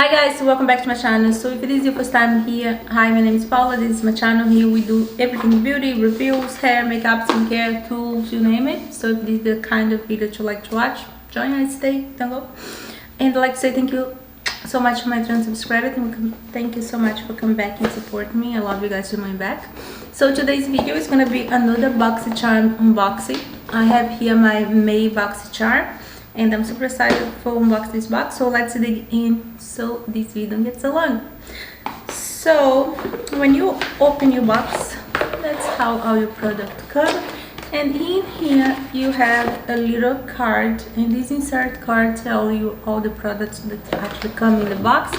Hi guys, welcome back to my channel. So if it is your first time here, hi, my name is Paula. This is my channel. Here we do everything beauty, reviews, hair, makeup, skincare, tools, you name it. So if this is the kind of video that you like to watch, join us, stay, don't go. And I'd like to say thank you so much for my 300 subscribers, and thank you so much for coming back and support me. I love you guys coming back. So today's video is going to be another Boxycharm unboxing. I have here my May Boxycharm, and I'm super excited for unbox this box. So let's dig in so this video gets so long. So when you open your box, that's how all your product comes. And in here you have a little card, and this insert card tells you all the products that actually come in the box,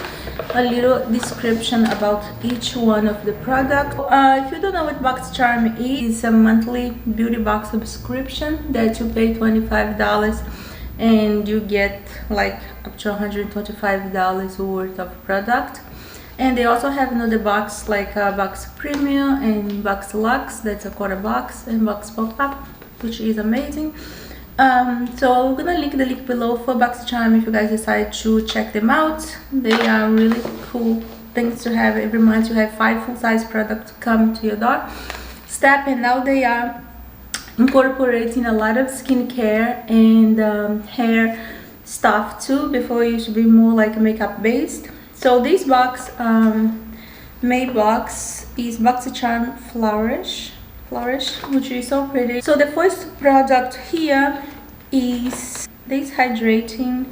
a little description about each one of the product. If you don't know what Boxycharm is, it's a monthly beauty box subscription that you pay $25 and you get like up to $125 worth of product. And they also have another box like a box premium and box luxe, that's a quarter box, and box pop-up, which is amazing. So I'm gonna link the link below for Boxycharm if you guys decide to check them out. They are really cool things to have. Every month you have 5 full-size products come to your door step, and now they are incorporating a lot of skincare and hair stuff too. Before it used to be more like makeup based. So this box, May box, is Boxycharm Flourish, which is so pretty. So the first product here is this hydrating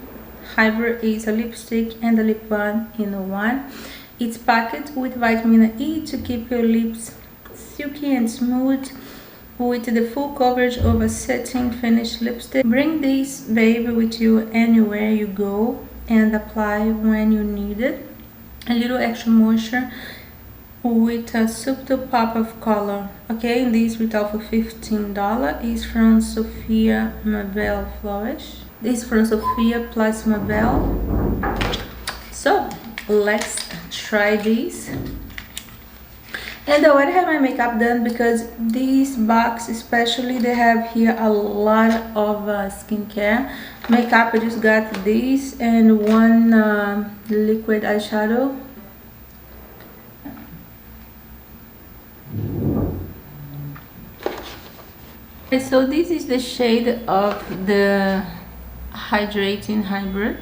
hybrid. Is a lipstick and a lip balm in one. It's packed with vitamin E to keep your lips silky and smooth, with the full coverage of a satin finish lipstick. Bring this baby with you anywhere you go and apply when you need it. A little extra moisture with a subtle pop of color. Okay, and this retail for $15. Is from Sophia Mabel Flourish. This is from Sophia plus Mabel. So let's try this. And I already have my makeup done, because this box especially, they have here a lot of skincare makeup. I just got this and one liquid eyeshadow. And so this is the shade of the hydrating hybrid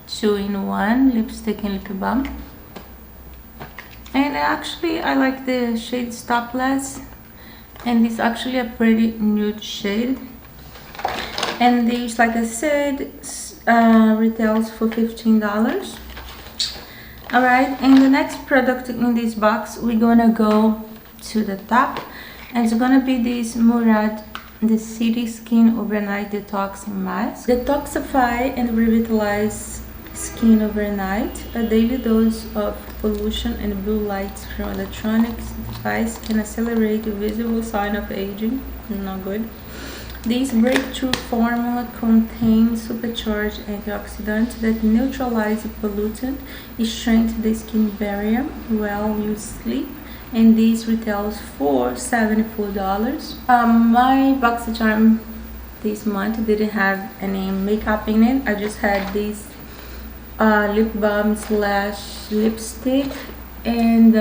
2-in-1 lipstick and lip balm. And actually I like the shade Stopless, and it's actually a pretty nude shade. And this, like I said, retails for $15. Alright, and the next product in this box, we're gonna go to the top, and it's gonna be this Murad the City Skin Overnight Detox Mask. Detoxify and revitalize skin overnight. A daily dose of pollution and blue lights from electronics device can accelerate the visible sign of aging. Not good. This breakthrough formula contains supercharged antioxidants that neutralize pollutant, strengthen the skin barrier while you sleep, and this retails for $74. My Boxycharm this month didn't have any makeup in it. I just had this lip balm slash lipstick and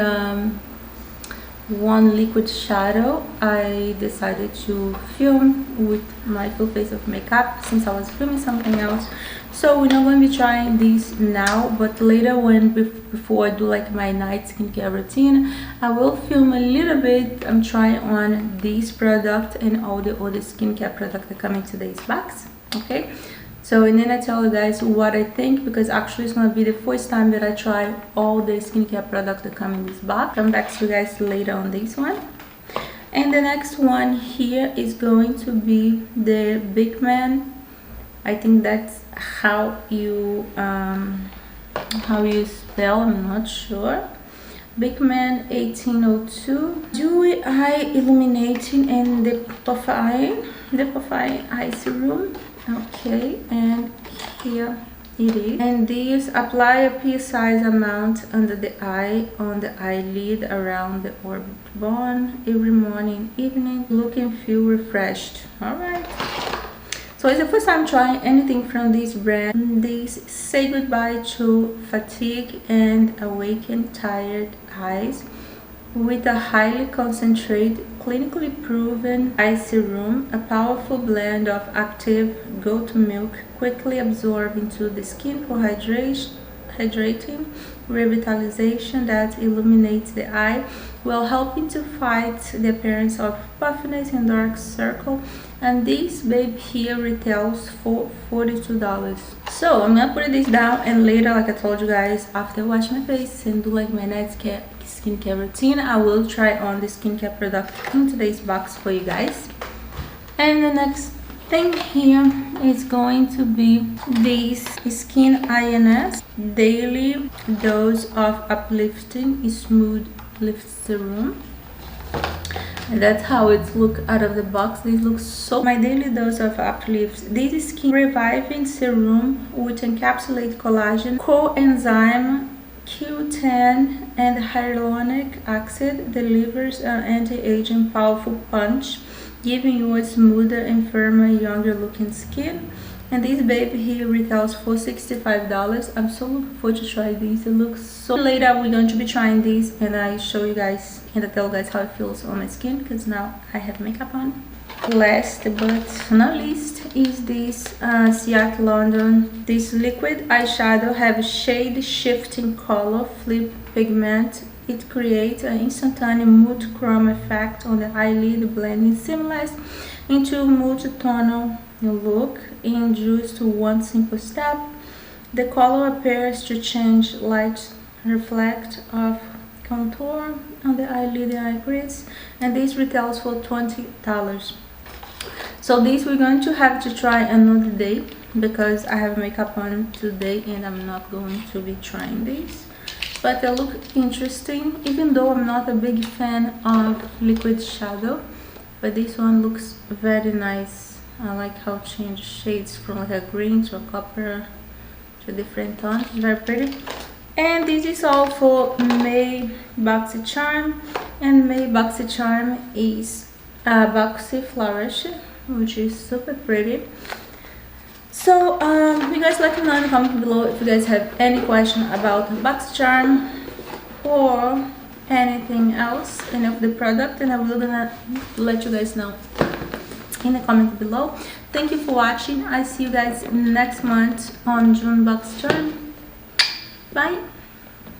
one liquid shadow. I decided to film with my full face of makeup since I was filming something else. So we're not going to be trying this now, but later, when before I do like my night skincare routine, I will film a little bit. I'm trying on this product and all the other skincare products that come in today's box. Okay, so and then I tell you guys what I think, because actually it's gonna be the first time that I try all the skincare products that come in this box. Come back to you guys later on this one. And the next one here is going to be the Big Man. I think that's how you spell, I'm not sure. Big Man 1802 Dewy Eye Illuminating and Depuffing Eye Serum. Okay, and here it is. And this, apply a pea-sized amount under the eye, on the eyelid, around the orbit bone every morning, evening. Look and feel refreshed. All right. So So it's the first time trying anything from this brand. This say goodbye to fatigue and awaken tired eyes with a highly concentrated, clinically proven eye serum, a powerful blend of active goat milk quickly absorbed into the skin for hydrating revitalization that illuminates the eye while helping to fight the appearance of puffiness and dark circle. And this babe here retails for $42. So I'm gonna put this down, and later, like I told you guys, after I wash my face and do like my night skincare routine, I will try on the skincare product in today's box for you guys. And the next thing here is going to be this Skin INS daily dose of uplifting smooth lift serum, and that's how it looks out of the box. This looks so my daily dose of uplift. This is skin reviving serum with encapsulated collagen, coenzyme Q10 and hyaluronic acid, delivers an anti-aging powerful punch, giving you a smoother and firmer, younger looking skin. And this baby here retails for $65. I'm so looking forward to try this. It looks so. Later we're going to be trying this, and I show you guys and I tell you guys how it feels on my skin, because now I have makeup on. Last but not least is this Ciat London. This liquid eyeshadow have shade shifting color flip pigment. It creates an instantaneous multi-chrome effect on the eyelid, blending seamless into multi-tonal look in just one simple step. The color appears to change light reflect of contour on the eyelid and eye crease, and this retails for $20. So this we're going to have to try another day, because I have makeup on today and I'm not going to be trying this. But they look interesting, even though I'm not a big fan of liquid shadow, but this one looks very nice. I like how it changes shades from like a green to a copper to different tones. Very pretty. And this is all for May Boxycharm, and May Boxycharm is Boxy Flourish, which is super pretty. So you guys let me know in the comments below if you guys have any question about Boxycharm or anything else, any of the product, and I will gonna let you guys know in the comments below. Thank you for watching. I see you guys next month on June Boxycharm. Bye.